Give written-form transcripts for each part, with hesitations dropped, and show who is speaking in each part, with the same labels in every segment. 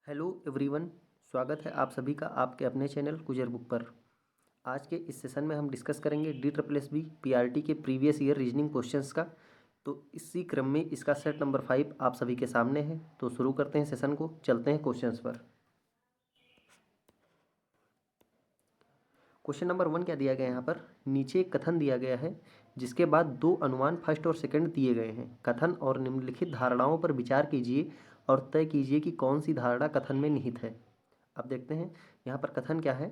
Speaker 1: Hello everyone, स्वागत है आप सभी का आपके अपने चैनल गुजर बुक पर। आज के इस सेशन में हम डिस्कस करेंगे DSSB PRT के प्रीवियस ईयर रीजनिंग क्वेश्चंस का। तो इसी क्रम में इसका सेट नंबर 5 आप सभी के सामने है। तो शुरू करते हैं सेशन को, चलते हैं क्वेश्चंस पर। क्वेश्चन नंबर 1 क्या दिया गया है यहाँ पर? नीचे एक कथन दिया गया है जिसके बाद दो अनुमान फर्स्ट और सेकंड दिए गए हैं। कथन और निम्नलिखित धारणाओं पर विचार कीजिए और तय कीजिए कि कौन सी धारणा कथन में निहित है। अब देखते हैं यहाँ पर कथन क्या है।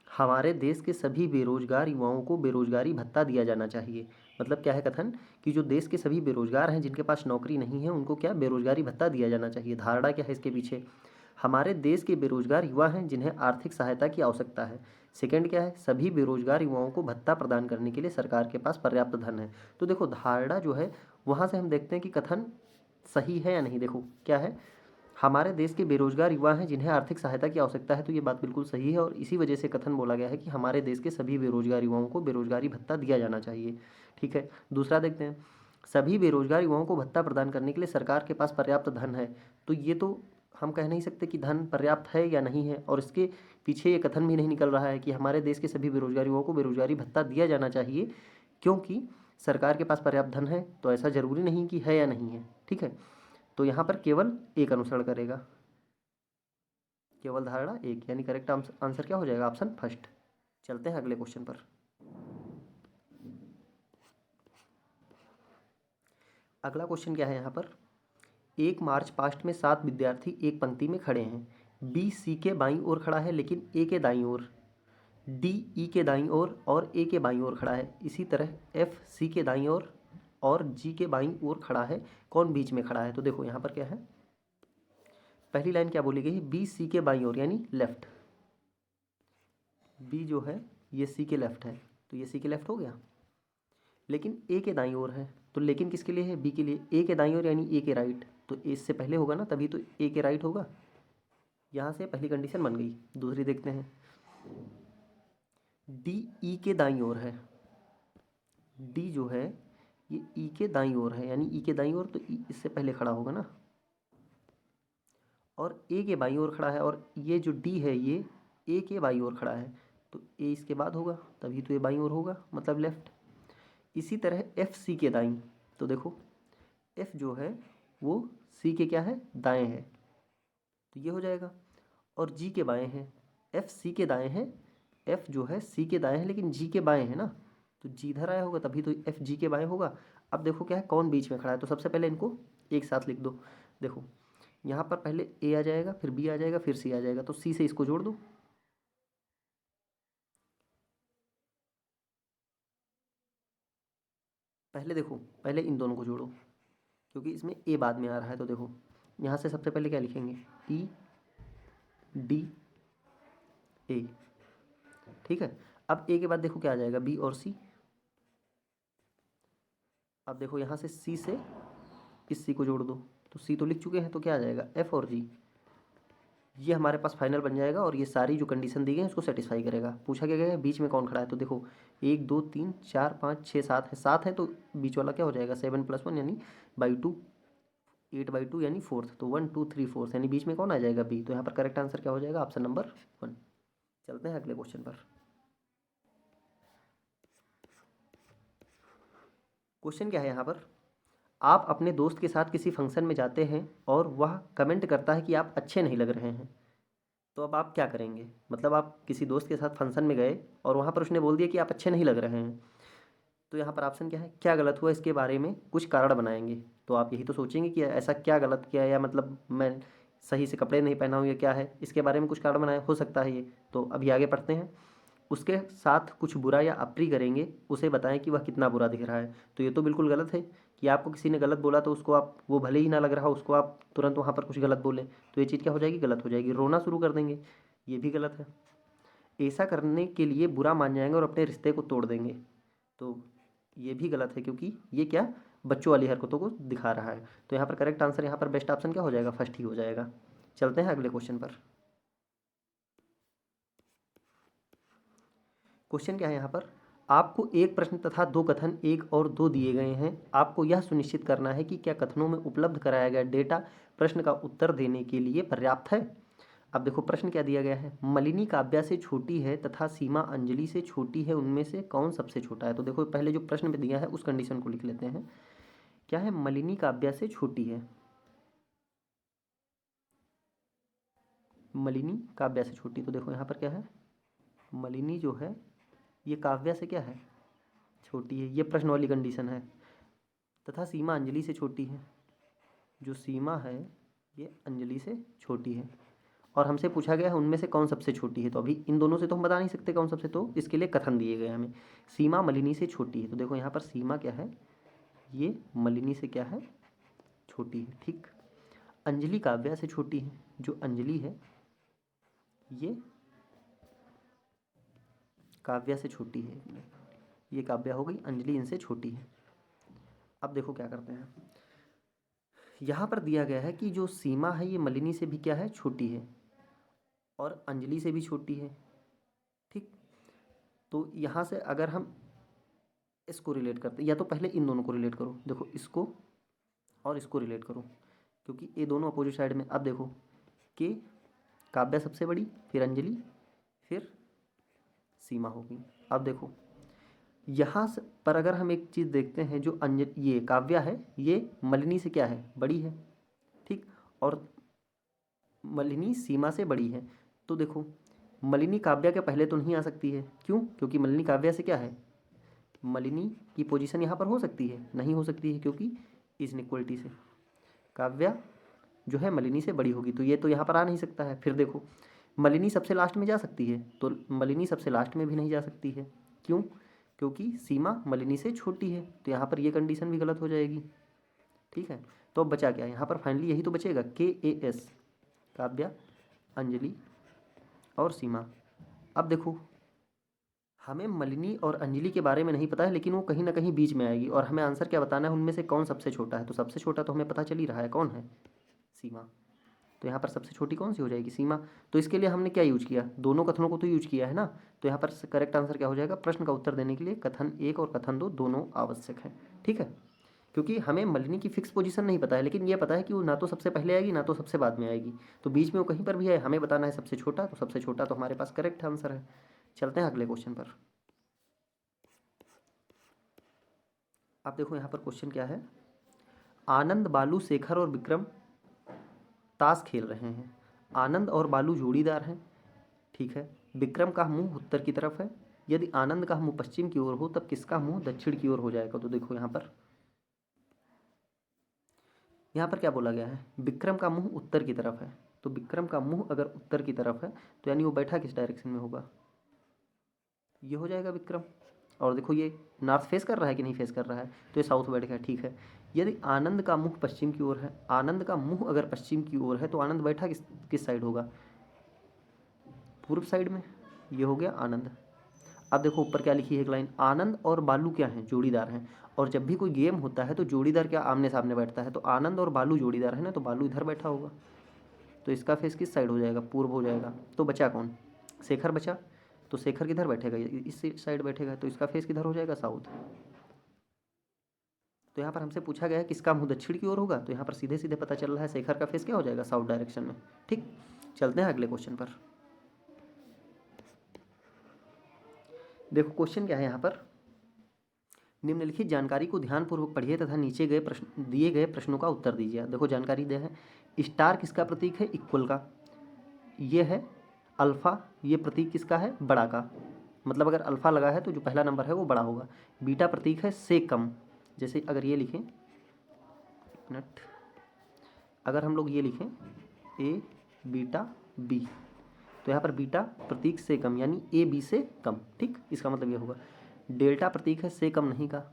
Speaker 1: हमारे देश के सभी बेरोजगार युवाओं को बेरोजगारी भत्ता दिया जाना चाहिए। मतलब क्या है कथन कि जो देश के सभी बेरोजगार हैं, जिनके पास नौकरी नहीं है, उनको क्या बेरोजगारी भत्ता दिया जाना चाहिए। धारणा क्या है इसके पीछे? हमारे देश के बेरोजगार युवा हैं जिन्हें आर्थिक सहायता की आवश्यकता है। सेकंड क्या है? सभी बेरोजगार युवाओं को भत्ता प्रदान करने के लिए सरकार के पास पर्याप्त धन है। तो देखो धारणा जो है वहाँ से हम देखते हैं कि कथन सही है या नहीं। देखो क्या है, हमारे देश के बेरोजगार युवा हैं जिन्हें आर्थिक सहायता की आवश्यकता है, तो ये बात बिल्कुल सही है और इसी वजह से कथन बोला गया है कि हमारे देश के सभी बेरोजगार युवाओं को बेरोजगारी भत्ता दिया जाना चाहिए। ठीक है, दूसरा देखते हैं। सभी बेरोजगार युवाओं को भत्ता प्रदान करने के लिए सरकार के पास पर्याप्त धन है। तो ये तो हम कह नहीं सकते कि धन पर्याप्त है या नहीं है, और इसके पीछे ये कथन भी नहीं निकल रहा है कि हमारे देश के सभी बेरोजगार युवाओं को बेरोजगारी भत्ता दिया जाना चाहिए क्योंकि सरकार के पास पर्याप्त धन है। तो ऐसा जरूरी नहीं कि है या नहीं है। ठीक है, तो यहाँ पर केवल एक अनुसरण करेगा, केवल धारणा एक, यानी करेक्ट आंसर क्या हो जाएगा? Option first. चलते हैं अगले क्वेश्चन पर। अगला क्वेश्चन क्या है यहाँ पर? एक मार्च पास्ट में 7 विद्यार्थी एक पंक्ति में खड़े हैं। बी सी के बाईं ओर खड़ा है लेकिन ए के दाईं ओर, डी ई के दाईं ओर और ए के बाईं ओर खड़ा है। इसी तरह एफ सी के दाईं ओर और जी के बाईं ओर खड़ा है। कौन बीच में खड़ा है? तो देखो यहाँ पर क्या है, पहली लाइन क्या बोली गई है? बी सी के बाईं ओर यानी लेफ्ट। बी जो है ये सी के लेफ्ट है, तो ये सी के लेफ्ट हो गया। लेकिन ए के दाईं ओर है, तो लेकिन किसके लिए है? बी के लिए। ए के दाईं ओर यानी ए के राइट, तो ए से पहले होगा ना, तभी तो ए के राइट होगा। यहाँ से पहली कंडीशन बन गई। दूसरी देखते हैं, डी ई के दाईं ओर है। डी जो है ये ई के दाईं ओर है, यानी ई के दाईं ओर, तो ई इससे पहले खड़ा होगा ना। और ए के बाईं ओर खड़ा है, और ये जो डी है ये ए के बाईं ओर खड़ा है, तो ए इसके बाद होगा, तभी तो ये बाईं ओर होगा, मतलब लेफ्ट। इसी तरह एफ सी के दाईं, तो देखो एफ जो है वो सी के क्या है? दाएं है, तो ये हो जाएगा। और जी के बाएं हैं, एफ सी के दाएं हैं, एफ जो है सी के दाएं है लेकिन जी के बाएं है ना, तो जी इधर आया होगा, तभी तो एफ जी के बाएं होगा। अब देखो क्या है, कौन बीच में खड़ा है, तो सबसे पहले इनको एक साथ लिख दो। देखो यहाँ पर पहले ए आ जाएगा, फिर बी आ जाएगा, फिर सी आ जाएगा, तो सी से इसको जोड़ दो। पहले देखो, पहले इन दोनों को जोड़ो क्योंकि इसमें ए बाद में आ रहा है। तो देखो यहाँ से सबसे पहले क्या लिखेंगे? E D A. ठीक है, अब ए के बाद देखो क्या आ जाएगा? बी और सी। अब देखो यहाँ से सी से इस सी को जोड़ दो, तो सी तो लिख चुके हैं, तो क्या आ जाएगा? एफ और जी। ये हमारे पास फाइनल बन जाएगा और ये सारी जो कंडीशन दी गई है उसको सेटिस्फाई करेगा। पूछा क्या गया है? बीच में कौन खड़ा है? तो देखो 1 2 3 4 5 6 7 है, 7 है, तो बीच वाला क्या हो जाएगा? 7 + 1 यानी बाई 2, 8/2 यानी फोर्थ, तो 1 2 3 4 यानी बीच में कौन आ जाएगा? बी। तो यहाँ पर करेक्ट आंसर क्या हो जाएगा? Option number 1। चलते हैं अगले क्वेश्चन पर। क्वेश्चन क्या है यहाँ पर? आप अपने दोस्त के साथ किसी फंक्शन में जाते हैं और वह कमेंट करता है कि आप अच्छे नहीं लग रहे हैं, तो अब आप क्या करेंगे? मतलब आप किसी दोस्त के साथ फंक्शन में गए और वहाँ पर उसने बोल दिया कि आप अच्छे नहीं लग रहे हैं, तो यहाँ पर ऑप्शन क्या है? क्या गलत हुआ इसके बारे में कुछ कारण बनाएंगे। तो आप यही तो सोचेंगे कि ऐसा क्या गलत किया, या मतलब मैं सही से कपड़े नहीं पहना हूँ या क्या है, इसके बारे में कुछ कारण बनाए हो सकता है ये। तो अभी आगे पढ़ते हैं। उसके साथ कुछ बुरा या अप्रिय करेंगे, उसे बताएं कि वह कितना बुरा दिख रहा है। तो ये तो बिल्कुल गलत है कि आपको किसी ने गलत बोला तो उसको आप, वो भले ही ना लग रहा हो उसको, आप तुरंत वहाँ पर कुछ गलत बोलें, तो ये चीज़ क्या हो जाएगी? गलत हो जाएगी। रोना शुरू कर देंगे, ये भी गलत है। ऐसा करने के लिए बुरा मान जाएंगे और अपने रिश्ते को तोड़ देंगे, तो ये भी गलत है क्योंकि ये क्या बच्चों वाली हरकतों को दिखा रहा है। तो यहाँ पर करेक्ट आंसर, यहाँ पर बेस्ट ऑप्शन क्या हो जाएगा? फर्स्ट ही हो जाएगा। चलते हैं अगले क्वेश्चन पर। क्वेश्चन क्या है यहाँ पर? आपको एक प्रश्न तथा दो कथन 1 और 2 दिए गए हैं। आपको यह सुनिश्चित करना है कि क्या कथनों में उपलब्ध कराया गया डेटा प्रश्न का उत्तर देने के लिए पर्याप्त है। अब देखो प्रश्न क्या दिया गया है, मलिनी काव्या से छोटी है तथा सीमा अंजलि से छोटी है, उनमें से कौन सबसे छोटा है। तो देखो पहले जो प्रश्न पे दिया है उस कंडीशन को लिख लेते हैं। क्या है, मलिनी काव्या से छोटी है, मलिनी काव्या से छोटी। तो देखो यहाँ पर क्या है, मलिनी जो है ये काव्या से क्या है, छोटी है, ये प्रश्न वाली कंडीशन है। तथा सीमा अंजलि से छोटी है, जो सीमा है ये अंजलि से छोटी है। और हमसे पूछा गया है उनमें से कौन सबसे छोटी है। तो अभी इन दोनों से तो हम बता नहीं सकते कौन सबसे, तो इसके लिए कथन दिए गए हमें। सीमा मलिनी से छोटी है, तो देखो यहाँ पर सीमा क्या है, ये मलिनी से क्या है, छोटी है। ठीक, अंजलि काव्या से छोटी है, जो अंजलि है ये काव्या से छोटी है, ये काव्या हो गई, अंजलि इनसे छोटी है। अब देखो क्या करते हैं, यहाँ पर दिया गया है कि जो सीमा है ये मलिनी से भी क्या है, छोटी है और अंजलि से भी छोटी है। ठीक, तो यहाँ से अगर हम इसको रिलेट करते, या तो पहले इन दोनों को रिलेट करो, देखो इसको और इसको रिलेट करो, क्योंकि ये दोनों अपोजिट साइड में। अब देखो कि काव्या सबसे बड़ी, फिर अंजलि, फिर सीमा होगी। अब देखो यहाँ से पर अगर हम एक चीज़ देखते हैं, जो ये काव्या है ये मलिनी से क्या है, बड़ी है। ठीक, और मलिनी सीमा से बड़ी है। तो देखो मलिनी काव्या के पहले तो नहीं आ सकती है, क्यों, क्योंकि मलिनी काव्या से क्या है, मलिनी की पोजीशन यहाँ पर हो सकती है, नहीं हो सकती है, क्योंकि इस इक्वलिटी से काव्या जो है मलिनी से बड़ी होगी, तो ये तो यहाँ पर आ नहीं सकता है। फिर देखो मलिनी सबसे लास्ट में जा सकती है, तो मलिनी सबसे लास्ट में भी नहीं जा सकती है, क्यों, क्योंकि सीमा मलिनी से छोटी है, तो यहाँ पर ये कंडीशन भी गलत हो जाएगी। ठीक है, तो अब बचा क्या है यहाँ पर, फाइनली यही तो बचेगा, KAS काव्या, अंजलि और सीमा। अब देखो हमें मलिनी और अंजलि के बारे में नहीं पता है, लेकिन वो कहीं ना कहीं बीच में आएगी, और हमें आंसर क्या बताना है, उनमें से कौन सबसे छोटा है। तो सबसे छोटा तो हमें पता चल ही रहा है, कौन है, सीमा। तो यहाँ पर सबसे छोटी कौन सी हो जाएगी, सीमा। तो इसके लिए हमने क्या यूज किया, दोनों कथनों को तो यूज किया है ना। तो यहाँ पर करेक्ट आंसर क्या हो जाएगा, प्रश्न का उत्तर देने के लिए कथन 1 और कथन 2 दोनों आवश्यक है। ठीक है, क्योंकि हमें मलिनी की फिक्स पोजीशन नहीं पता है, लेकिन ये पता है कि वो ना तो सबसे पहले आएगी ना तो सबसे बाद में आएगी, तो बीच में वो कहीं पर भी है, हमें बताना है सबसे छोटा, तो सबसे छोटा तो हमारे पास करेक्ट आंसर है। चलते हैं अगले क्वेश्चन पर। अब देखो यहाँ पर क्वेश्चन क्या है, आनंद, बालू, शेखर और विक्रम ताश खेल रहे हैं। आनंद और बालू जोड़ीदार हैं, ठीक है। विक्रम का मुंह उत्तर की तरफ है, यदि आनंद का मुंह पश्चिम की ओर हो तब किसका मुंह दक्षिण की ओर हो जाएगा। तो देखो यहाँ पर क्या बोला गया है, विक्रम का मुंह उत्तर की तरफ है, तो विक्रम का मुंह अगर उत्तर की तरफ है तो यानी वो बैठा किस डायरेक्शन में होगा, ये हो जाएगा विक्रम। और देखो ये नॉर्थ फेस कर रहा है कि नहीं फेस कर रहा है, तो ये साउथ बैठ गया। ठीक है, यदि आनंद का मुंह पश्चिम की ओर है, आनंद का मुंह अगर पश्चिम की ओर है तो आनंद बैठा किस किस साइड होगा, पूर्व साइड में, ये हो गया आनंद। अब देखो ऊपर क्या लिखी है एक लाइन, आनंद और बालू क्या हैं, जोड़ीदार हैं। और जब भी कोई गेम होता है तो जोड़ीदार क्या आमने सामने बैठता है, तो आनंद और बालू जोड़ीदार है ना, तो बालू इधर बैठा होगा, तो इसका फेस किस साइड हो जाएगा, पूर्व हो जाएगा। तो बचा कौन, शेखर बचा, तो शेखर किधर बैठेगा, इस साइड बैठेगा, तो इसका फेस किधर हो जाएगा, साउथ। तो यहाँ पर हमसे पूछा गया है किसका मुंह दक्षिण की ओर होगा, तो यहाँ पर सीधे सीधे पता चल रहा है शेखर का फेस क्या हो जाएगा, साउथ डायरेक्शन में। ठीक, चलते हैं अगले क्वेश्चन पर। देखो क्वेश्चन क्या है यहाँ पर, निम्नलिखित जानकारी को ध्यानपूर्वक पढ़िए तथा नीचे गए प्रश्न दिए गए प्रश्नों का उत्तर दीजिए। देखो जानकारी दे है, स्टार किसका प्रतीक है, इक्वल का, ये है अल्फ़ा, ये प्रतीक किसका है, बड़ा का, मतलब अगर अल्फ़ा लगा है तो जो पहला नंबर है वो बड़ा होगा। बीटा प्रतीक है से कम, जैसे अगर ये लिखें, मिनट, अगर हम लोग ये लिखें ए बीटा बी, तो यहाँ पर बीटा प्रतीक से कम यानी ए बी से कम। ठीक, इसका मतलब ये होगा। डेल्टा प्रतीक है से कम नहीं का,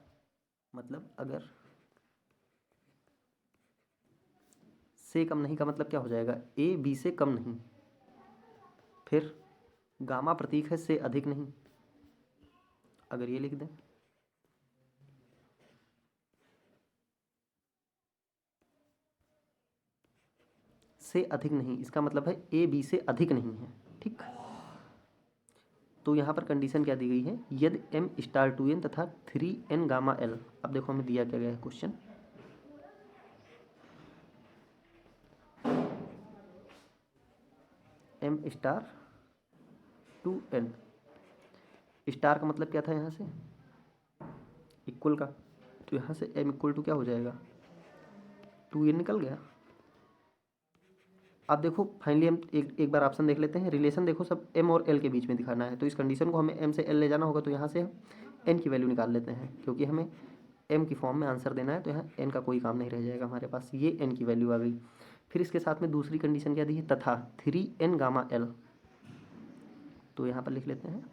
Speaker 1: मतलब अगर से कम नहीं का मतलब क्या हो जाएगा, ए बी से कम नहीं। फिर गामा प्रतीक है से अधिक नहीं, अगर ये लिख दें, से अधिक नहीं, इसका मतलब है ए बी से अधिक नहीं है। ठीक, तो यहाँ पर कंडीशन क्या दी गई है, यदि m स्टार 2n तथा 3n गामा l। अब देखो हमें दिया क्या गया है question, M star two N. Star का मतलब क्या था यहाँ से, इक्वल का, तो यहाँ से एम इक्वल टू क्या हो जाएगा, 2n निकल गया। अब देखो फाइनली हम एक बार ऑप्शन देख लेते हैं। रिलेशन देखो सब m और l के बीच में दिखाना है, तो इस कंडीशन को हमें m से l ले जाना होगा, तो यहाँ से हम n की वैल्यू निकाल लेते हैं, क्योंकि हमें m की फॉर्म में आंसर देना है, तो यहाँ n का कोई काम नहीं रह जाएगा हमारे पास, ये n की वैल्यू आ गई। फिर इसके साथ में दूसरी कंडीशन क्या दी है, तथा 3n गामा l, तो यहाँ पर लिख लेते हैं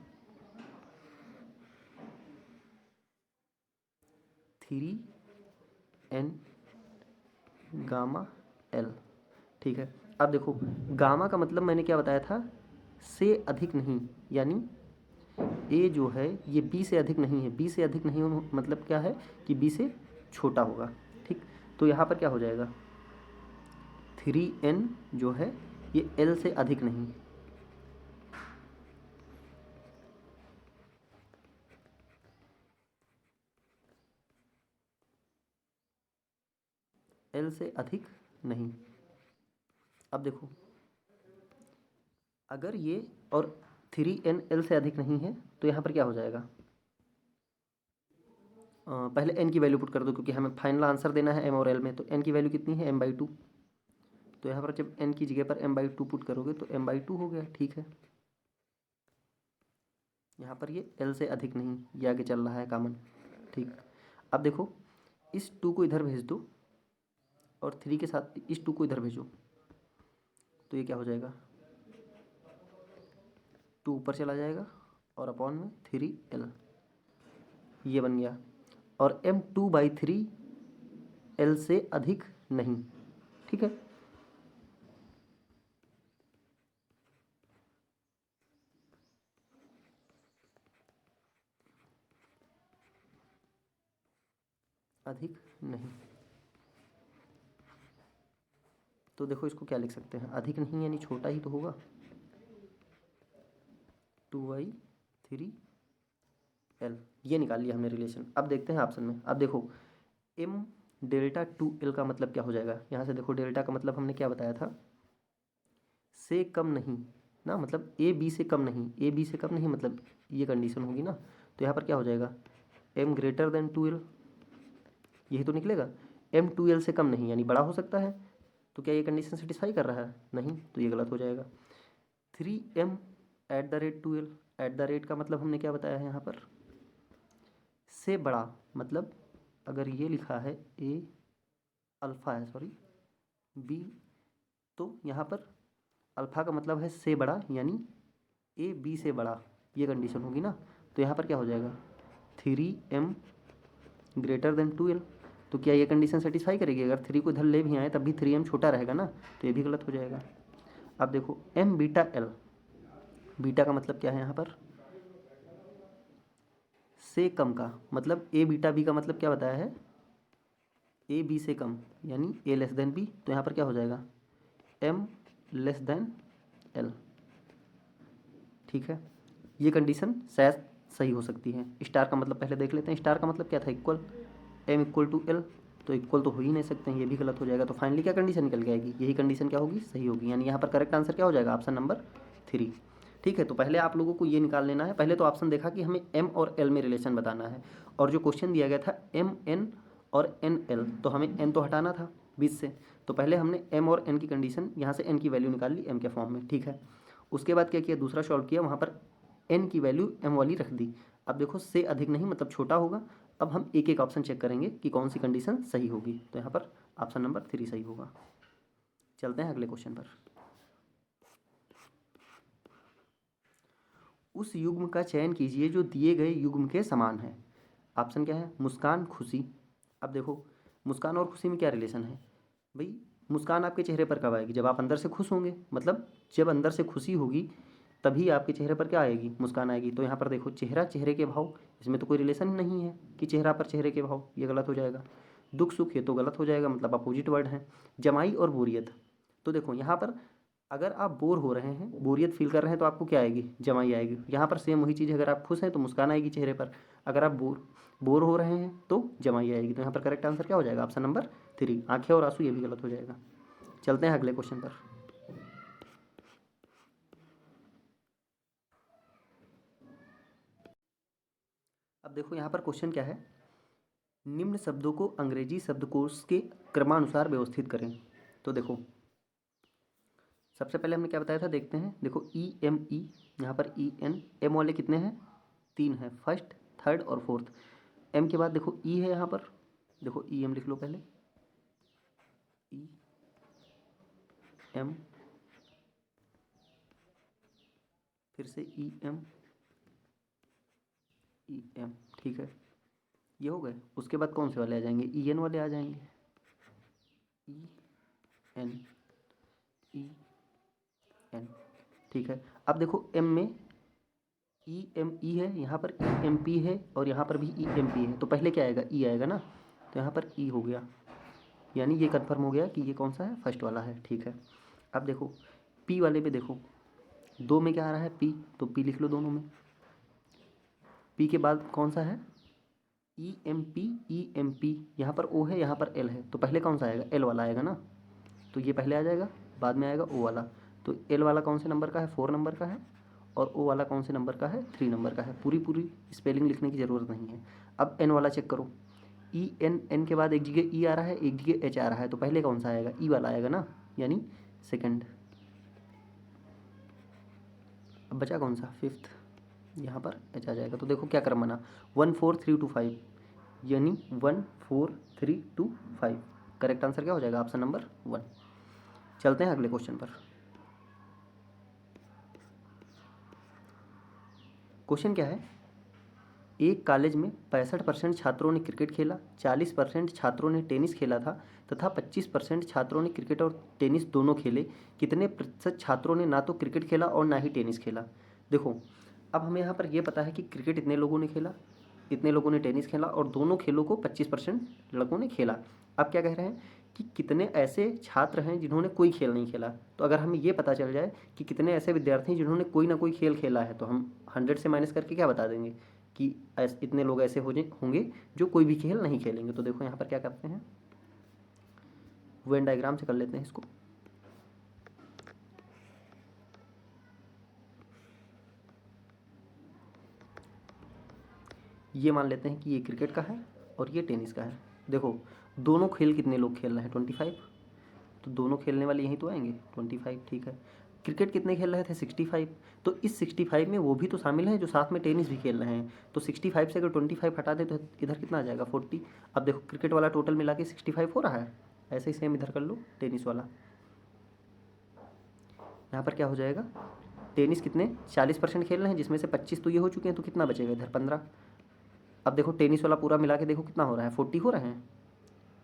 Speaker 1: 3n गामा l। ठीक है, अब देखो गामा का मतलब मैंने क्या बताया था, से अधिक नहीं, यानी ए जो है ये बी से अधिक नहीं है, बी से अधिक नहीं मतलब क्या है कि बी से छोटा होगा। ठीक, तो यहाँ पर क्या हो जाएगा, 3n जो है ये l से अधिक नहीं, l से अधिक नहीं। अब देखो अगर ये और 3n l से अधिक नहीं है, तो यहाँ पर क्या हो जाएगा, पहले n की वैल्यू पुट कर दो, क्योंकि हमें फाइनल आंसर देना है m और l में, तो n की वैल्यू कितनी है, m/2। तो यहाँ पर जब n की जगह पर m/2 पुट करोगे तो m/2 हो गया। ठीक है, यहाँ पर ये l से अधिक नहीं, ये आगे चल रहा है कॉमन। ठीक, अब देखो इस 2 को इधर भेज दो और 3 के साथ इस 2 को इधर भेजो, तो ये क्या हो जाएगा, 2 ऊपर चला जाएगा और अपॉन में 3l, ये बन गया। और m2/3 l से अधिक नहीं। ठीक है, अधिक नहीं, तो देखो इसको क्या लिख सकते हैं, अधिक नहीं यानी छोटा ही तो होगा, 2/3l, ये निकाल लिया हमने रिलेशन। अब देखते हैं ऑप्शन में। अब देखो m डेल्टा 2l का मतलब क्या हो जाएगा, यहाँ से देखो डेल्टा का मतलब हमने क्या बताया था, से कम नहीं ना, मतलब ए बी से कम नहीं, ए बी से कम नहीं मतलब ये कंडीशन होगी ना, तो यहाँ पर क्या हो जाएगा, m ग्रेटर देन 2l, यही तो निकलेगा। m 2l से कम नहीं यानी बड़ा हो सकता है, तो क्या ये कंडीशन सेटिस्फाई कर रहा है, नहीं, तो ये गलत हो जाएगा। 3m @ 2l, at the rate का मतलब हमने क्या बताया है यहाँ पर, से बड़ा, मतलब अगर ये लिखा है a अल्फ़ा है, सॉरी b, तो यहाँ पर अल्फ़ा का मतलब है से बड़ा, यानी ए बी से बड़ा, ये कंडीशन होगी ना, तो यहाँ पर क्या हो जाएगा, 3m ग्रेटर देन 2l, तो क्या ये कंडीशन सेटिस्फाई करेगी, अगर 3 को इधर ले भी आए तब भी 3m छोटा रहेगा ना, तो ये भी गलत हो जाएगा। अब देखो m बीटा l, बीटा का मतलब क्या है यहाँ पर, से कम का, मतलब a बीटा b का मतलब क्या बताया है, ए बी से कम यानी a लेस देन b, तो यहाँ पर क्या हो जाएगा, m लेस देन l। ठीक है, ये कंडीशन शायद सही हो सकती है। स्टार का मतलब पहले देख लेते हैं, स्टार का मतलब क्या था, इक्वल, m = l, तो इक्वल तो हो ही नहीं सकते हैं, ये भी गलत हो जाएगा। तो फाइनली क्या कंडीशन निकल के आएगी, यही कंडीशन क्या होगी, सही होगी, यानी यहाँ पर करेक्ट आंसर क्या हो जाएगा, ऑप्शन नंबर 3। ठीक है, तो पहले आप लोगों को ये निकाल लेना है, पहले तो ऑप्शन देखा कि हमें m और l में रिलेशन बताना है, और जो क्वेश्चन दिया गया था mn और nl, तो हमें n तो हटाना था 20 से, तो पहले हमने m और n की कंडीशन, यहाँ से n की वैल्यू निकाल ली m के फॉर्म में। ठीक है, उसके बाद क्या किया, दूसरा सॉल्व किया, वहाँ पर n की वैल्यू m वाली रख दी। अब देखो से अधिक नहीं मतलब छोटा होगा। अब हम एक एक ऑप्शन चेक करेंगे कि कौन सी कंडीशन सही होगी, तो यहाँ पर ऑप्शन नंबर 3 सही होगा। चलते हैं अगले क्वेश्चन पर। उस युग्म का चयन कीजिए जो दिए गए युग्म के समान है। ऑप्शन क्या है, मुस्कान, खुशी। अब देखो मुस्कान और खुशी में क्या रिलेशन है भाई, मुस्कान आपके चेहरे पर कब आएगी, जब आप अंदर से खुश होंगे, मतलब जब अंदर से खुशी होगी तभी आपके चेहरे पर क्या आएगी, मुस्कान आएगी। तो यहाँ पर देखो चेहरा, चेहरे के भाव, इसमें तो कोई रिलेशन ही नहीं है कि चेहरा पर चेहरे के भाव, ये गलत हो जाएगा। दुख सुख, ये तो गलत हो जाएगा, मतलब अपोजिट वर्ड है। जमाई और बोरियत, तो देखो यहाँ पर अगर आप बोर हो रहे हैं, बोरियत फील कर रहे हैं, तो आपको क्या आएगी, जमाई आएगी। यहाँ पर सेम वही चीज़ है, अगर आप खुश हैं तो मुस्कान आएगी चेहरे पर, अगर आप बोर हो रहे हैं तो जमाई आएगी। तो यहाँ पर करेक्ट आंसर क्या हो जाएगा, ऑप्शन नंबर 3, आंखें और आंसू, ये भी गलत हो जाएगा। चलते हैं अगले क्वेश्चन पर। अब देखो यहाँ पर क्वेश्चन क्या है, निम्न शब्दों को अंग्रेजी शब्दकोश के क्रमानुसार व्यवस्थित करें। तो देखो सबसे पहले हमने क्या बताया था, देखते हैं। देखो EME, यहाँ पर EN, M वाले कितने हैं, 3 हैं, फर्स्ट, थर्ड और फोर्थ। M के बाद देखो E है, यहाँ पर देखो EM लिख लो पहले, EM, फिर से EM, EM, ठीक है, ये हो गए। उसके बाद कौन से वाले आ जाएंगे, EN वाले आ जाएंगे, EN, EN, ठीक है। अब देखो M में EME है, यहाँ पर EMP है और यहाँ पर भी EMP है, तो पहले क्या आएगा, E आएगा ना, तो यहाँ पर E हो गया, यानी ये कन्फर्म हो गया कि ये कौन सा है, फर्स्ट वाला है, ठीक है। अब देखो P वाले में देखो, 2 में क्या आ रहा है, P, तो P लिख लो दोनों में। P के बाद कौन सा है, EMP, EMP, यहाँ पर O है, यहाँ पर L है, तो पहले कौन सा आएगा, L वाला आएगा ना, तो ये पहले आ जाएगा, बाद में आएगा O वाला। तो L वाला कौन से नंबर का है, 4 नंबर का है, और O वाला कौन से नंबर का है, 3 नंबर का है। पूरी स्पेलिंग लिखने की ज़रूरत नहीं है। अब N वाला चेक करो, N के बाद एक जगह E आ रहा है, एक जगह H आ रहा है, तो पहले कौन सा आएगा, E वाला आएगा ना, यानी सेकंड। अब बचा कौन सा, फिफ्थ, यहाँ पर H आ जाएगा। तो देखो क्या क्रम बना, 1 4 3 2 5, यानी 1 4 3 2 5। करेक्ट आंसर क्या हो जाएगा, ऑप्शन नंबर 1। चलते हैं अगले क्वेश्चन पर। क्वेश्चन क्या है, एक कॉलेज में 65% छात्रों ने क्रिकेट खेला, 40% छात्रों ने टेनिस खेला था तथा 25% छात्रों ने क्रिकेट और टेनिस दोनों खेले। कितने प्रतिशत छात्रों ने ना तो क्रिकेट खेला और ना ही टेनिस खेला। देखो अब हमें यहाँ पर यह पता है कि क्रिकेट इतने लोगों ने खेला, इतने लोगों ने टेनिस खेला और दोनों खेलों को 25% लड़कों ने खेला। अब क्या कह रहे हैं कि कितने ऐसे छात्र हैं जिन्होंने कोई खेल नहीं खेला। तो अगर हमें ये पता चल जाए कि कितने ऐसे विद्यार्थी हैं जिन्होंने कोई ना कोई खेल खेला है, तो हम 100 से माइनस करके क्या बता देंगे कि इतने लोग ऐसे होंगे जो कोई भी खेल नहीं खेलेंगे। तो देखो यहाँ पर क्या करते हैं, वेन डायग्राम से कर लेते हैं इसको। ये मान लेते हैं कि ये क्रिकेट का है और ये टेनिस का है। देखो दोनों खेल कितने लोग खेल रहे हैं, 25, तो दोनों खेलने वाले यहीं तो आएंगे 25, ठीक है। क्रिकेट कितने खेल रहे थे, 65, तो इस 65 में वो भी तो शामिल हैं जो साथ में टेनिस भी खेल रहे हैं। तो 65 से अगर 25 हटा दे तो इधर कितना आ जाएगा, 40। अब देखो क्रिकेट वाला टोटल मिला के 65 हो रहा है, ऐसे ही सेम इधर कर लो टेनिस वाला। यहाँ पर क्या हो जाएगा, टेनिस कितने 40% खेल रहे हैं, जिसमें से 25 तो ये हो चुके हैं, तो कितना बचेगा इधर 15। अब देखो टेनिस वाला पूरा मिला के देखो कितना हो रहा है, 40 हो रहे हैं,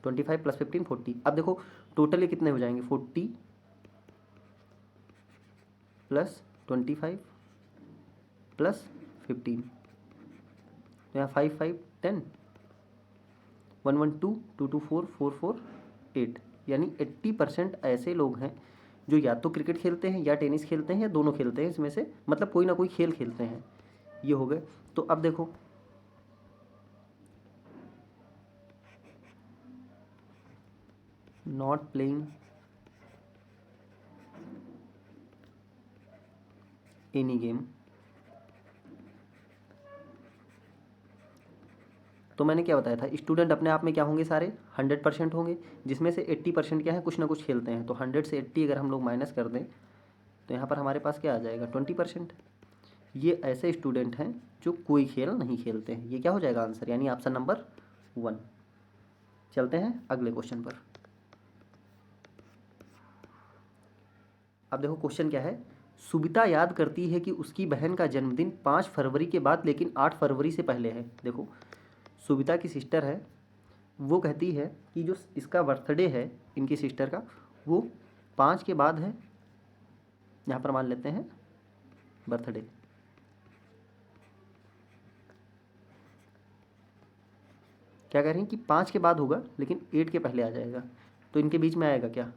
Speaker 1: 25 + 15 40। अब देखो टोटल ये कितने हो जाएंगे, 40 + 25 + 15, तो यहाँ 5 5 10, 1 1 2 2 2 4 4 4 8, यानी 80% ऐसे लोग हैं जो या तो क्रिकेट खेलते हैं या टेनिस खेलते हैं या दोनों खेलते हैं, इसमें से मतलब कोई ना कोई खेल खेलते हैं। ये हो गए। तो अब देखो नॉट प्लेइंग एनी गेम, तो मैंने क्या बताया था, स्टूडेंट अपने आप में क्या होंगे, सारे 100% होंगे, जिसमें से 80% क्या है, कुछ ना कुछ खेलते हैं। तो 100 से 80 अगर हम लोग माइनस कर दें तो यहाँ पर हमारे पास क्या आ जाएगा, 20%। ये ऐसे स्टूडेंट हैं जो कोई खेल नहीं खेलते हैं। ये क्या हो जाएगा आंसर, यानी ऑप्शन नंबर 1। चलते हैं अगले क्वेश्चन पर। अब देखो क्वेश्चन क्या है, सुबिता याद करती है कि उसकी बहन का जन्मदिन 5 फरवरी के बाद लेकिन 8 फरवरी से पहले है। देखो सुबिता की सिस्टर है, वो कहती है कि जो इसका बर्थडे है इनकी सिस्टर का, वो 5 के बाद है, यहाँ पर मान लेते हैं बर्थडे। क्या कह रही हैं कि 5 के बाद होगा लेकिन 8 के पहले आ जाएगा, तो इनके बीच में आएगा क्या,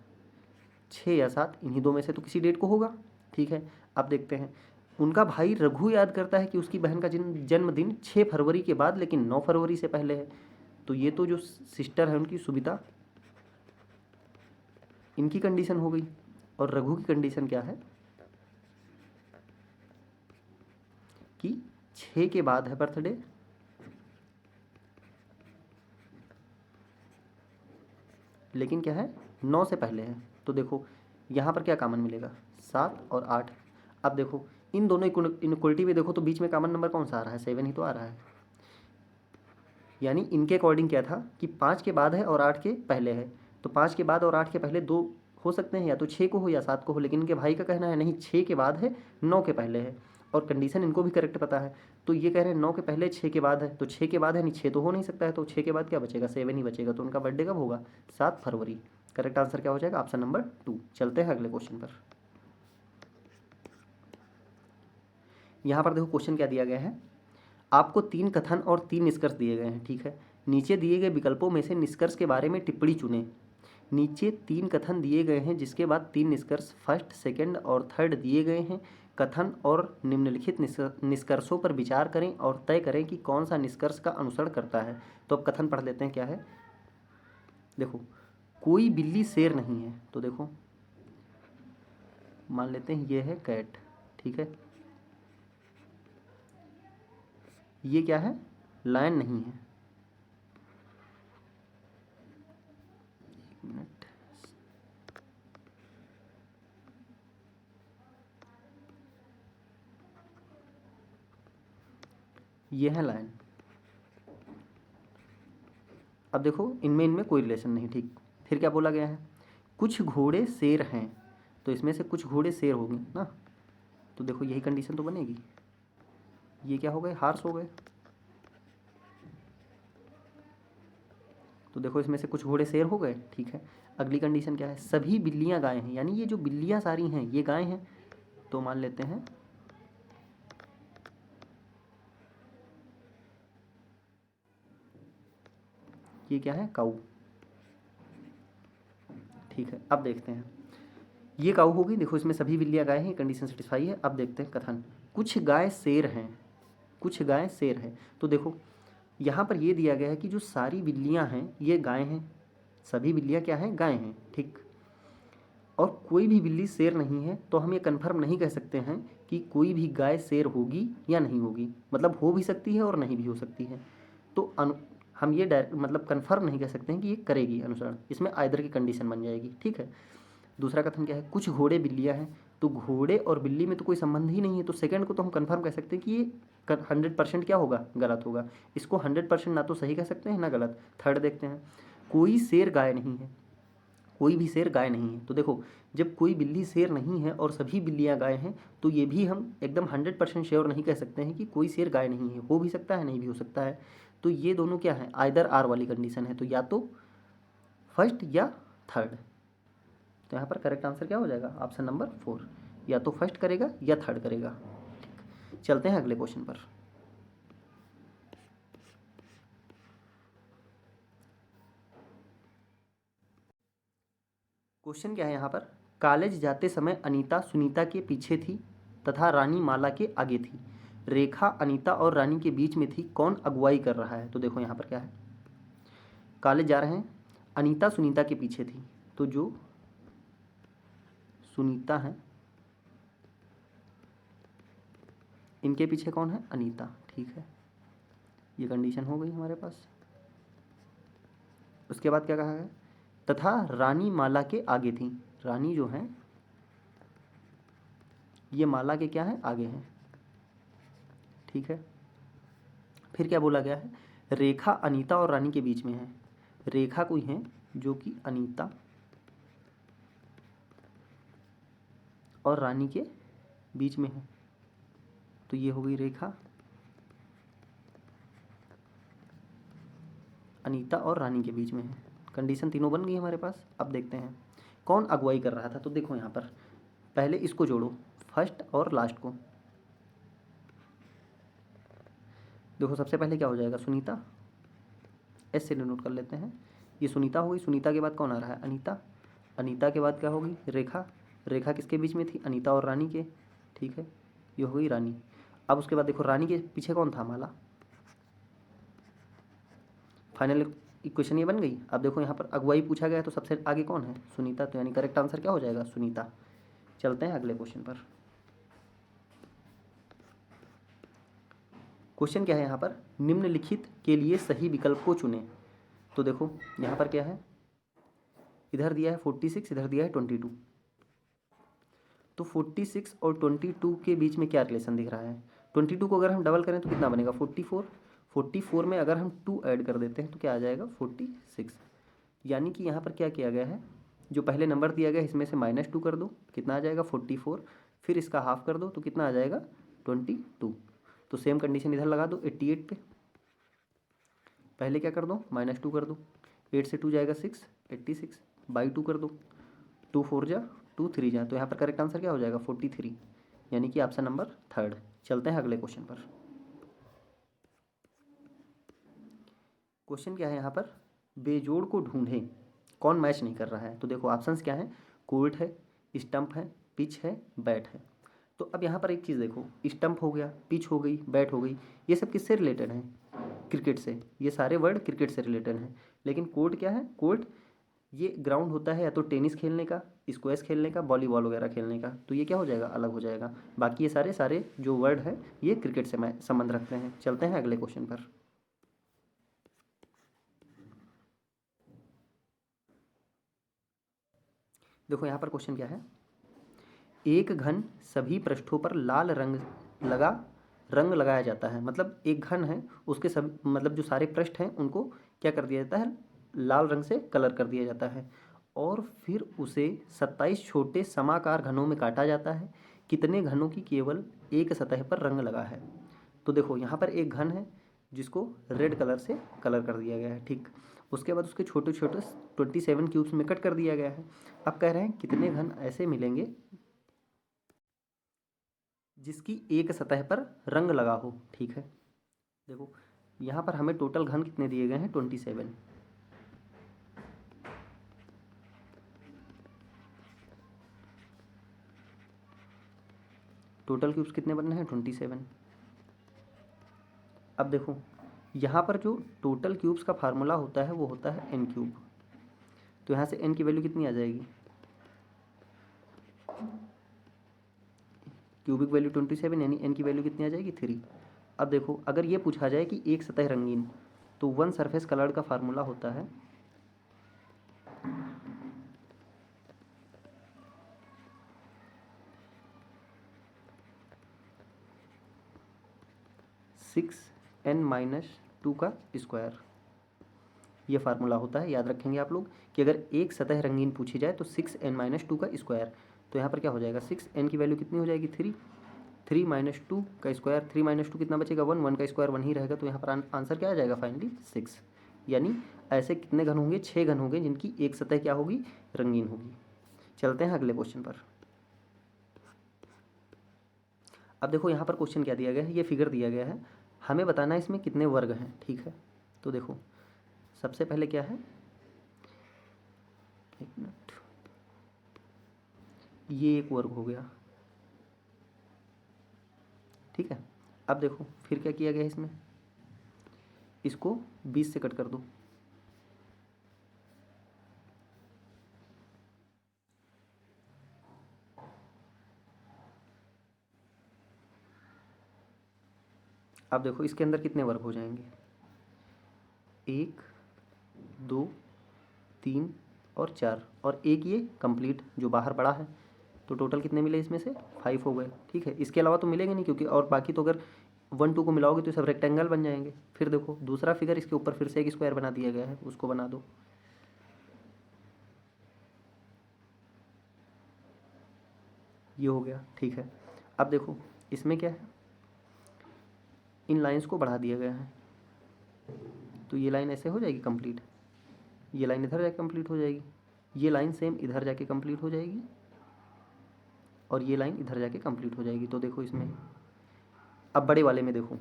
Speaker 1: 6 या 7, इन्हीं दो में से तो किसी डेट को होगा, ठीक है। अब देखते हैं, उनका भाई रघु याद करता है कि उसकी बहन का जन्मदिन 6 फरवरी के बाद लेकिन 9 फरवरी से पहले है। तो ये तो जो सिस्टर है उनकी सुबिता, इनकी कंडीशन हो गई, और रघु की कंडीशन क्या है कि 6 के बाद है बर्थडे लेकिन क्या है 9 से पहले है। तो देखो यहाँ पर क्या कॉमन मिलेगा, 7 और 8। अब देखो इन दोनों इनक्वलिटी में देखो तो बीच में कॉमन नंबर कौन सा आ रहा है, 7 ही तो आ रहा है। यानी इनके अकॉर्डिंग क्या था कि 5 के बाद है और 8 के पहले है। तो 5 के बाद और 8 के पहले दो हो सकते हैं, या तो 6 को हो या 7 को हो, लेकिन इनके भाई का कहना है नहीं 6 के बाद है 9 के पहले है। और कंडीशन इनको भी करेक्ट पता है, तो ये कह रहे हैं 9 के पहले 6 के बाद है, तो 6 के बाद है नहीं 6 तो हो नहीं सकता है, तो 6 के बाद क्या बचेगा, 7 ही बचेगा। तो उनका बर्थडे कब होगा, 7 फरवरी। करेक्ट आंसर क्या हो जाएगा, ऑप्शन नंबर 2। चलते हैं अगले क्वेश्चन पर। यहाँ पर देखो क्वेश्चन क्या दिया गया है, आपको 3 कथन और 3 निष्कर्ष दिए गए हैं, ठीक है। नीचे दिए गए विकल्पों में से निष्कर्ष के बारे में टिप्पणी चुनें। नीचे 3 कथन दिए गए हैं जिसके बाद 3 निष्कर्ष फर्स्ट, सेकंड और थर्ड दिए गए हैं। कथन और निम्नलिखित निष्कर्षों पर विचार करें और तय करें कि कौन सा निष्कर्ष का अनुसरण करता है। तो अब कथन पढ़ लेते हैं, क्या है। देखो कोई बिल्ली शेर नहीं है, तो देखो मान लेते हैं ये है कैट, ठीक है। ये क्या है, लायन नहीं है। एक मिनट, ये है लायन। अब देखो इनमें इनमें कोई रिलेशन नहीं, ठीक। फिर क्या बोला गया है, कुछ घोड़े शेर हैं, तो इसमें से कुछ घोड़े शेर होंगे ना। तो देखो यही कंडीशन तो बनेगी। ये क्या हो गए, हार्स हो गए। तो देखो इसमें से कुछ घोड़े शेर हो गए, ठीक है। अगली कंडीशन क्या है, सभी बिल्लियां गाय हैं, यानी ये जो बिल्लियां सारी हैं ये गाय हैं। तो मान लेते हैं ये क्या है, काऊ, ठीक है। अब देखते हैं, ये काऊ होगी, देखो इसमें सभी बिल्लियां गाय हैं, कंडीशन सेटिस्फाई है। अब देखते हैं कथन, कुछ गाय शेर हैं, कुछ गाय शेर है। तो देखो यहाँ पर ये दिया गया है कि जो सारी बिल्लियाँ हैं ये गाय हैं, सभी बिल्लियाँ क्या हैं, गाय हैं, ठीक। और कोई भी बिल्ली शेर नहीं है, तो हम ये कन्फर्म नहीं कह सकते हैं कि कोई भी गाय शेर होगी या नहीं होगी। मतलब हो भी सकती है और नहीं भी हो सकती है। तो हम ये मतलब कन्फर्म नहीं कह सकते हैं कि ये करेगी अनुसरण, इसमें आइदर की कंडीशन बन जाएगी, ठीक है। दूसरा कथन क्या है, कुछ घोड़े बिल्लियाँ हैं। तो घोड़े और बिल्ली में तो कोई संबंध ही नहीं है, तो सेकंड को तो हम कंफर्म कह सकते हैं कि ये 100% क्या होगा, गलत होगा। इसको 100% ना तो सही कह सकते हैं ना गलत। थर्ड देखते हैं, कोई शेर गाय नहीं है, कोई भी शेर गाय नहीं है। तो देखो जब कोई बिल्ली शेर नहीं है और सभी बिल्लियाँ गाय हैं, तो ये भी हम एकदम 100% श्योर नहीं कह सकते हैं कि कोई शेर गाय नहीं है, हो भी सकता है नहीं भी हो सकता है। तो ये दोनों क्या है, आइदर आर वाली कंडीशन है, तो या तो फर्स्ट या थर्ड। तो यहाँ पर करेक्ट आंसर क्या हो जाएगा, ऑप्शन नंबर 4, या तो फर्स्ट करेगा या थर्ड करेगा, ठीक। चलते हैं अगले क्वेश्चन पर। क्वेश्चन क्या है यहाँ पर, कॉलेज जाते समय अनीता सुनीता के पीछे थी तथा रानी माला के आगे थी। रेखा अनीता और रानी के बीच में थी, कौन अगुवाई कर रहा है। तो देखो यहाँ पर क्या है, कॉलेज जा रहे हैं, अनीता सुनीता के पीछे थी, तो जो सुनीता है इनके पीछे कौन है, अनीता, ठीक है। ये कंडीशन हो गई हमारे पास। उसके बाद क्या कहा है, तथा रानी माला के आगे थी। रानी जो है ये माला के क्या है, आगे हैं, ठीक है। फिर क्या बोला गया है, रेखा अनीता और रानी के बीच में है। रेखा कोई है जो कि अनीता और रानी के बीच में है, तो ये हो गई रेखा अनीता और रानी के बीच में है। कंडीशन तीनों बन गई हमारे पास। अब देखते हैं कौन अगुवाई कर रहा था। तो देखो यहाँ पर पहले इसको जोड़ो, फर्स्ट और लास्ट को। देखो सबसे पहले क्या हो जाएगा, सुनीता, एस से डिनोट कर लेते हैं। ये सुनीता हो गई, सुनीता के बाद कौन आ रहा है, अनीता। अनीता के बाद क्या होगी, रेखा। रेखा किसके बीच में थी, अनीता और रानी के, ठीक है। ये हो गई रानी। अब उसके बाद देखो रानी के पीछे कौन था, माला। फाइनल इक्वेशन ये बन गई। अब देखो यहाँ पर अगुवाई पूछा गया है, तो सबसे आगे कौन है, सुनीता। तो यानी करेक्ट आंसर क्या हो जाएगा, सुनीता। चलते हैं अगले क्वेश्चन पर। क्वेश्चन क्या है यहाँ पर, निम्नलिखित के लिए सही विकल्प को चुनें। तो देखो यहाँ पर क्या है, इधर दिया है 46, इधर दिया है 22। तो 46 और 22 के बीच में क्या रिलेशन दिख रहा है? 22 को अगर हम डबल करें तो कितना बनेगा? 44। 44 में अगर हम 2 ऐड कर देते हैं तो क्या आ जाएगा? 46। यानी कि यहाँ पर क्या किया गया है, जो पहले नंबर दिया गया है इसमें से -2 कर दो, कितना आ जाएगा? 44। फिर इसका हाफ कर दो तो कितना आ जाएगा? 22। तो सेम कंडीशन इधर लगा दो 88 पे। पहले क्या कर दो? -2 कर दो। 8 से 2 जाएगा 6, 86 बाई 2 कर दो। 2 4 जा 2 3 जा, तो यहाँ पर करेक्ट आंसर क्या हो जाएगा? 43, यानी कि ऑप्शन नंबर 3। चलते हैं अगले क्वेश्चन पर। क्वेश्चन क्या है यहाँ पर? बेजोड़ को ढूंढें, कौन मैच नहीं कर रहा है। तो देखो ऑप्शंस क्या हैं? कोर्ट है, स्टंप है, पिच है, बैट है। तो अब यहाँ पर एक चीज़ देखो, स्टंप हो गया, पिच हो गई, बैट हो गई, ये सब किससे रिलेटेड हैं? क्रिकेट से। ये सारे वर्ड क्रिकेट से रिलेटेड हैं। लेकिन कोर्ट क्या है? कोर्ट ये ग्राउंड होता है या तो टेनिस खेलने का, स्क्वैश खेलने का, वॉलीबॉल वगैरह खेलने का। तो ये क्या हो जाएगा? अलग हो जाएगा। बाकी ये सारे सारे जो वर्ड है ये क्रिकेट से संबंध रखते हैं। चलते हैं अगले क्वेश्चन पर। देखो यहाँ पर क्वेश्चन क्या है? एक घन सभी पृष्ठों पर लाल रंग लगाया जाता है। मतलब एक घन है, उसके सब मतलब जो सारे पृष्ठ हैं उनको क्या कर दिया जाता है? लाल रंग से कलर कर दिया जाता है। और फिर उसे 27 छोटे समाकार घनों में काटा जाता है। कितने घनों की केवल एक सतह पर रंग लगा है? तो देखो यहाँ पर एक घन है जिसको रेड कलर से कलर कर दिया गया है, ठीक। उसके बाद उसके छोटे छोटे 27 क्यूब्स में कट कर दिया गया है। अब कह रहे हैं कितने घन ऐसे मिलेंगे जिसकी एक सतह पर रंग लगा हो, ठीक है। देखो यहाँ पर हमें टोटल घन कितने दिए गए हैं? 27। टोटल क्यूब्स कितने बनने हैं? 27। अब देखो यहाँ पर जो टोटल क्यूब्स का फार्मूला होता है वो होता है n क्यूब। तो यहाँ से n की वैल्यू कितनी आ जाएगी? क्यूबिक वैल्यू 27, यानी n की वैल्यू कितनी आ जाएगी? 3। अब देखो अगर ये पूछा जाए कि एक सतह रंगीन, तो वन सरफेस कलर्ड का फार्मूला होता है (6n-2 का स्क्वायर। ये फार्मूला होता है, याद रखेंगे आप लोग कि अगर एक सतह रंगीन पूछी जाए तो 6n-2 का स्क्वायर। तो यहाँ पर क्या हो जाएगा? 6n की वैल्यू कितनी हो जाएगी? 3। 3-2 का स्क्वायर, 3-2 कितना बचेगा? 1। 1 का स्क्वायर 1 ही रहेगा। तो यहाँ पर आंसर क्या आ जाएगा? फाइनली 6। यानी ऐसे कितने घन होंगे? 6 घन होंगे जिनकी एक सतह क्या होगी? रंगीन होगी। चलते हैं अगले क्वेश्चन पर। अब देखो यहाँ पर क्वेश्चन क्या दिया गया है? ये फिगर दिया गया है, हमें बताना है इसमें कितने वर्ग हैं, ठीक है। तो देखो सबसे पहले क्या है, एक मिनट, ये एक वर्ग हो गया, ठीक है। अब देखो फिर क्या किया गया है इसमें, इसको 20 से कट कर दो। अब देखो इसके अंदर कितने वर्ग हो जाएंगे? 1 2 3 और 4, और एक ये कंप्लीट जो बाहर बड़ा है। तो टोटल कितने मिले इसमें से? 5 हो गए, ठीक है। इसके अलावा तो मिलेंगे नहीं, क्योंकि और बाकी तो अगर 1 2 को मिलाओगे तो सब रेक्टेंगल बन जाएंगे। फिर देखो दूसरा फिगर, इसके ऊपर फिर से एक स्क्वायर बना दिया गया है, उसको बना दो। ये हो गया, ठीक है। अब देखो इसमें क्या है, इन लाइंस को बढ़ा दिया गया है। तो ये लाइन ऐसे हो जाएगी कंप्लीट, ये लाइन इधर जाके कंप्लीट हो जाएगी, ये लाइन सेम इधर जाके कंप्लीट हो जाएगी, और ये लाइन इधर जाके कंप्लीट हो जाएगी। तो देखो इसमें अब बड़े वाले में देखो,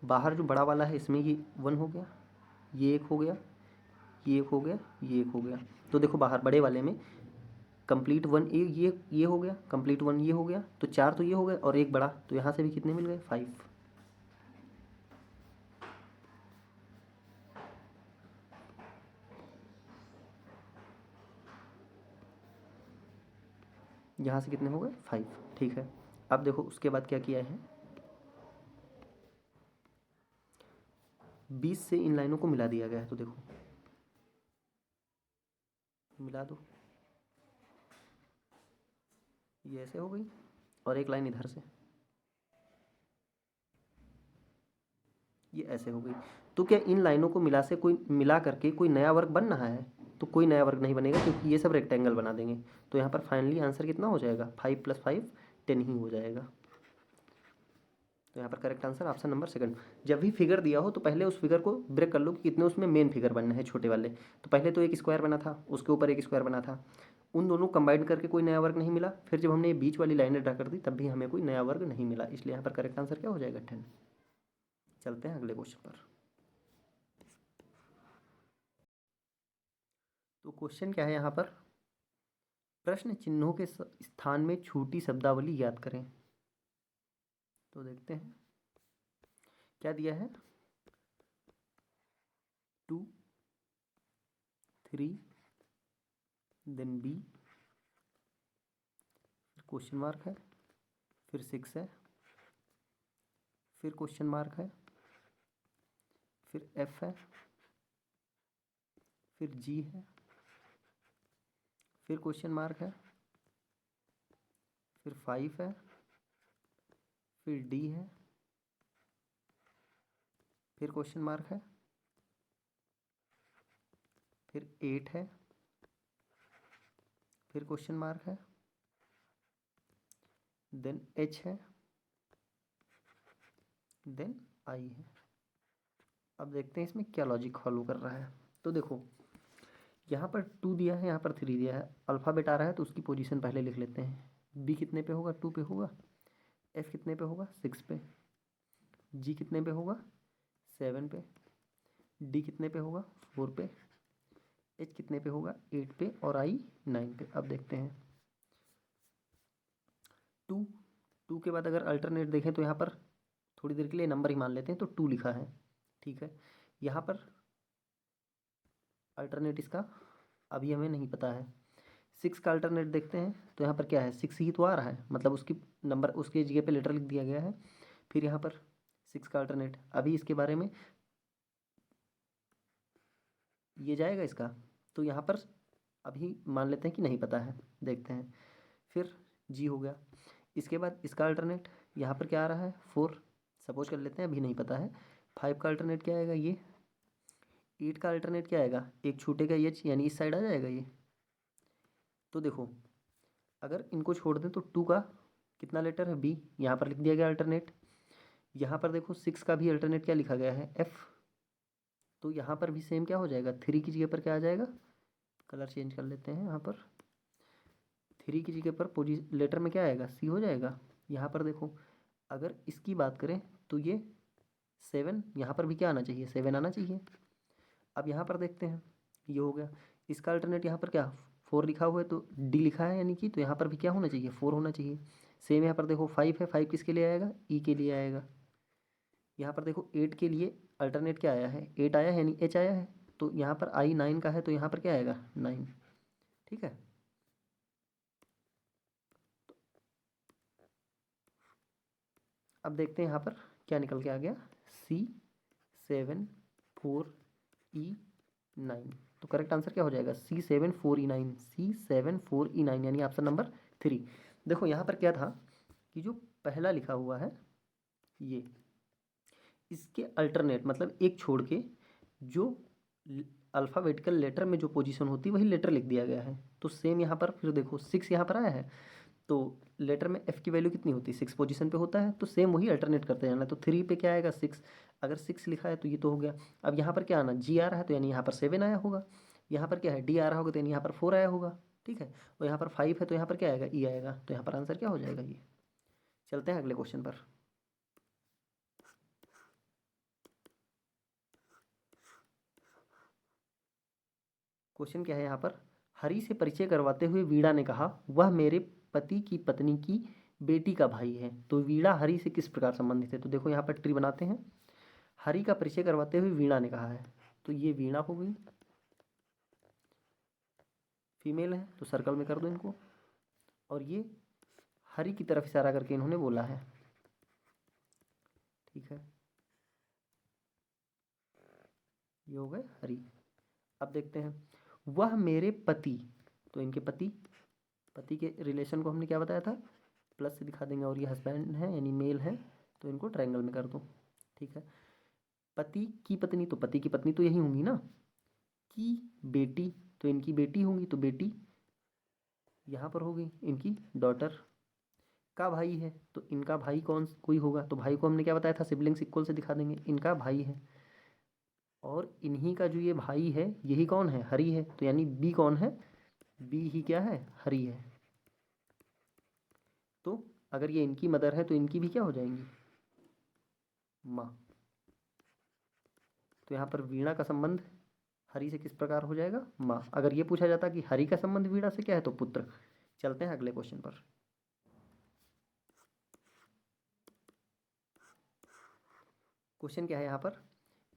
Speaker 1: बाहर जो बड़ा वाला है इसमें ये 1 हो गया, ये 1 हो गया, ये 1 हो गया, ये 1 हो गया। तो देखो बाहर बड़े वाले में कंप्लीट 1 ये हो गया, कंप्लीट 1 ये हो गया, तो 4 तो ये हो गए और एक बड़ा, तो यहाँ से भी कितने मिल गए? 5। यहाँ से कितने हो गए? 5, ठीक है। अब देखो उसके बाद क्या किया है, 20 से इन लाइनों को मिला दिया गया है। तो देखो मिला दो, ये ऐसे हो गई और एक लाइन इधर से ये ऐसे हो गई। तो क्या इन लाइनों को मिला करके कोई नया वर्ग बन रहा है? तो कोई नया वर्ग नहीं बनेगा, क्योंकि ये सब रेक्टेंगल बना देंगे। तो यहाँ पर फाइनली आंसर कितना हो जाएगा? 5 + 5 10 ही हो जाएगा। तो यहाँ पर correct answer option number second. जब भी फिगर दिया हो तो पहले उस फिगर को ब्रेक कर लो कि कितने उसमें मेन फिगर बनने हैं छोटे वाले। तो पहले तो एक स्क्वायर बना था, उसके ऊपर एक स्क्वायर बना था, उन दोनों कंबाइन करके कोई नया वर्ग नहीं मिला। फिर जब हमने ये बीच वाली लाइनें ड्रा कर दी तब भी हमें कोई नया वर्ग नहीं मिला, इसलिए यहाँ पर करेक्ट आंसर क्या हो जाएगा? 10। चलते हैं अगले क्वेश्चन पर। तो क्वेश्चन क्या है यहाँ पर? प्रश्न चिन्हों के स्थान में छोटी शब्दावली याद करें। तो देखते हैं क्या दिया है। 2 3 देन बी, फिर क्वेश्चन मार्क है, फिर 6 है, फिर क्वेश्चन मार्क है, फिर एफ है, फिर जी है, फिर क्वेश्चन मार्क है, फिर 5 है, फिर डी है, फिर क्वेश्चन मार्क है, फिर 8 है, फिर क्वेश्चन मार्क है, देन एच है, देन आई है। अब देखते हैं इसमें क्या लॉजिक फॉलो कर रहा है। तो देखो यहाँ पर 2 दिया है, यहाँ पर 3 दिया है, अल्फ़ाबेट आ रहा है तो उसकी पोजीशन पहले लिख लेते हैं। बी कितने पे होगा? 2 पे होगा। एफ कितने पे होगा? 6 पे। जी कितने पे होगा? 7 पे। डी कितने पे होगा? 4 पे। एच कितने पे होगा? 8 पे। और आई 9 पे। अब देखते हैं 2 के बाद अगर अल्टरनेट देखें तो यहाँ पर थोड़ी देर के लिए नंबर ही मान लेते हैं, तो 2 लिखा है, ठीक है। यहाँ पर अल्टरनेट इसका अभी हमें नहीं पता है। 6 का अल्टरनेट देखते हैं तो यहाँ पर क्या है? 6 ही तो आ रहा है, मतलब उसकी नंबर उसके जगह पे लेटर लिख दिया गया है। फिर यहाँ पर 6 का अल्टरनेट, अभी इसके बारे में ये जाएगा इसका, तो यहाँ पर अभी मान लेते हैं कि नहीं पता है, देखते हैं। फिर जी हो गया। इसके बाद इसका अल्टरनेट यहाँ पर क्या आ रहा है? 4, सपोज कर लेते हैं अभी नहीं पता है। 5 का अल्टरनेट क्या आएगा? ये। 8 का अल्टरनेट क्या आएगा? एक छूटेगा एच, यानी इस साइड आ जाएगा ये। तो देखो अगर इनको छोड़ दें तो 2 का कितना लेटर है? बी, यहाँ पर लिख दिया गया अल्टरनेट। यहाँ पर देखो 6 का भी अल्टरनेट क्या लिखा गया है? एफ। तो यहाँ पर भी सेम क्या हो जाएगा? 3 की जगह पर क्या आ जाएगा? कलर चेंज कर लेते हैं। यहाँ पर 3 की जगह पर लेटर में क्या आएगा? सी हो जाएगा। यहाँ पर देखो अगर इसकी बात करें तो ये 7, यहाँ पर भी क्या आना चाहिए? 7 आना चाहिए। अब यहाँ पर देखते हैं, ये हो गया। इसका अल्टरनेट यहाँ पर क्या? 4 लिखा हुआ है, तो डी लिखा है यानी कि, तो यहाँ पर भी क्या होना चाहिए? 4 होना चाहिए। सेम यहाँ पर देखो 5 है, 5 किसके लिए आएगा? ई के लिए आएगा। यहाँ पर देखो 8 के लिए अल्टरनेट क्या आया है? 8 आया है, यानी एच आया है। तो यहाँ पर आई 9 का है, तो यहाँ पर क्या आएगा? 9, ठीक है। अब देखते हैं यहाँ पर क्या निकल के आ गया। C7 4E9। तो करेक्ट आंसर क्या हो जाएगा? C7 4E9। C7 4E9 यानी ऑप्शन नंबर 3। देखो यहाँ पर क्या था कि जो पहला लिखा हुआ है ये, इसके अल्टरनेट मतलब एक छोड़ के जो अल्फ़ाबेटिकल लेटर में जो पोजीशन होती है वही लेटर लिख दिया गया है। तो सेम यहाँ पर फिर देखो 6 यहाँ पर आया है, तो लेटर में एफ़ की वैल्यू कितनी होती है? 6 पोजीशन पे होता है, तो सेम वही अल्टरनेट करते जाना। तो 3 पे क्या आएगा? 6। अगर 6 लिखा है तो ये तो हो गया। अब यहाँ पर क्या आना? जी आ रहा है, तो यानी यहाँ पर 7 आया होगा। यहाँ पर क्या है? डी आ रहा होगा, तो यानी यहाँ पर 4 आया होगा, ठीक है। और यहाँ पर 5 है, तो यहाँ पर क्या आएगा? ई आएगा। तो यहाँ पर आंसर क्या हो जाएगा? ये। चलते हैं अगले क्वेश्चन पर। क्वेश्चन क्या है यहाँ पर? हरी से परिचय करवाते हुए वीणा ने कहा, वह मेरे पति की पत्नी की बेटी का भाई है। तो वीणा हरी से किस प्रकार संबंधित है? तो देखो यहाँ पर ट्री बनाते हैं। हरी का परिचय करवाते हुए वीणा ने कहा है, तो ये वीणा हो गई, फीमेल है, तो सर्कल में कर दो इनको। और ये हरी की तरफ इशारा करके इन्होंने बोला है, ठीक है। ये हो गए हरी। अब देखते हैं, वह मेरे पति, तो इनके पति, पति के रिलेशन को हमने क्या बताया था, प्लस से दिखा देंगे, और ये हस्बैंड है यानी मेल है, तो इनको ट्रायंगल में कर दो। ठीक है, पति की पत्नी, तो पति की पत्नी तो यही होंगी ना, की बेटी, तो इनकी बेटी होंगी, तो बेटी यहाँ पर होगी इनकी डॉटर। का भाई है, तो इनका भाई कौन कोई होगा, तो भाई को हमने क्या बताया था, सिबलिंग्स इक्वल से दिखा देंगे, इनका भाई है। और इन्हीं का जो ये भाई है यही कौन है, हरी है, तो यानी बी कौन है, बी ही क्या है, हरी है। तो अगर ये इनकी मदर है तो इनकी भी क्या हो जाएंगी, माँ। तो यहाँ पर वीणा का संबंध हरि से किस प्रकार हो जाएगा, माँ। अगर ये पूछा जाता कि हरि का संबंध वीणा से क्या है, तो पुत्र। चलते हैं अगले क्वेश्चन पर। क्वेश्चन क्या है यहाँ पर,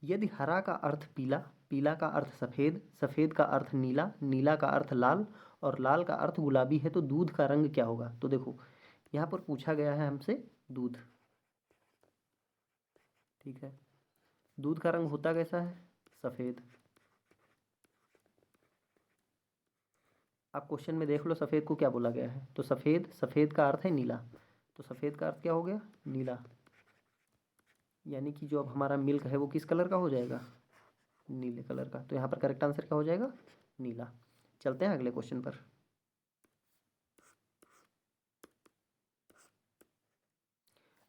Speaker 1: यदि हरा का अर्थ पीला, पीला का अर्थ सफ़ेद, सफ़ेद का अर्थ नीला, नीला का अर्थ लाल, और लाल का अर्थ गुलाबी है, तो दूध का रंग क्या होगा। तो देखो यहाँ पर पूछा गया है हमसे दूध। ठीक है, दूध का रंग होता कैसा है, सफ़ेद। आप क्वेश्चन में देख लो सफ़ेद को क्या बोला गया है, तो सफ़ेद, सफ़ेद का अर्थ है नीला, तो सफ़ेद का अर्थ क्या हो गया, नीला। यानी कि जो अब हमारा मिल्क है वो किस कलर का हो जाएगा, नीले कलर का। तो यहाँ पर करेक्ट आंसर क्या हो जाएगा, नीला। चलते हैं अगले क्वेश्चन पर।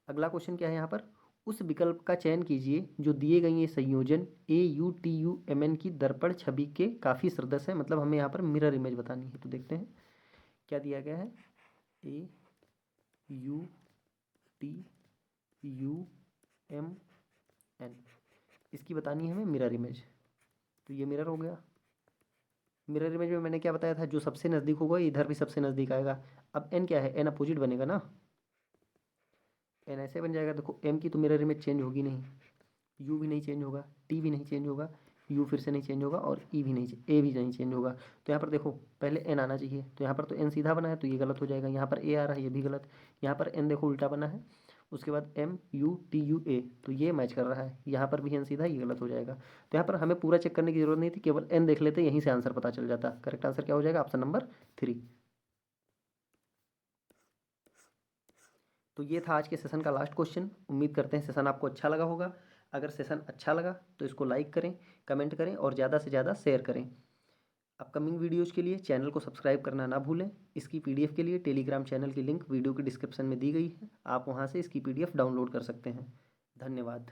Speaker 1: अगला क्वेश्चन क्या है यहाँ पर, उस विकल्प का चयन कीजिए जो दिए गए ये संयोजन AUTUMN की दर्पण छवि के काफ़ी सदृश है। मतलब हमें यहाँ पर मिरर इमेज बतानी है। तो देखते हैं क्या दिया गया है, AUTUMN, इसकी बतानी है हमें मिरर इमेज। तो ये मिरर हो गया। मिरर इमेज में मैंने क्या बताया था, जो सबसे नज़दीक होगा इधर भी सबसे नज़दीक आएगा। अब एन क्या है, एन अपोजिट बनेगा ना, एन ऐसे बन जाएगा। देखो एम की तो मिरर इमेज चेंज होगी नहीं, यू भी नहीं चेंज होगा, टी भी नहीं चेंज होगा, यू फिर से नहीं चेंज होगा, और ई भी नहीं, ए भी नहीं चेंज होगा। तो यहाँ पर देखो पहले एन आना चाहिए, तो यहाँ पर तो एन सीधा बना है तो ये गलत हो जाएगा। यहाँ पर ए आ रहा है, ये भी गलत। यहाँ पर एन देखो उल्टा बना है, उसके बाद MUTUA, तो ये मैच कर रहा है। यहाँ पर भी एन सीधा, ये गलत हो जाएगा। तो यहाँ पर हमें पूरा चेक करने की जरूरत नहीं थी, केवल एन देख लेते, यहीं से आंसर पता चल जाता। करेक्ट आंसर क्या हो जाएगा, ऑप्शन नंबर 3। तो ये था आज के सेशन का लास्ट क्वेश्चन। उम्मीद करते हैं सेशन आपको अच्छा लगा होगा। अगर सेशन अच्छा लगा तो इसको लाइक करें, कमेंट करें और ज़्यादा से ज़्यादा शेयर करें। अपकमिंग वीडियोज़ के लिए चैनल को सब्सक्राइब करना ना भूलें। इसकी PDF के लिए टेलीग्राम चैनल की लिंक वीडियो के डिस्क्रिप्शन में दी गई है, आप वहाँ से इसकी PDF डाउनलोड कर सकते हैं। धन्यवाद।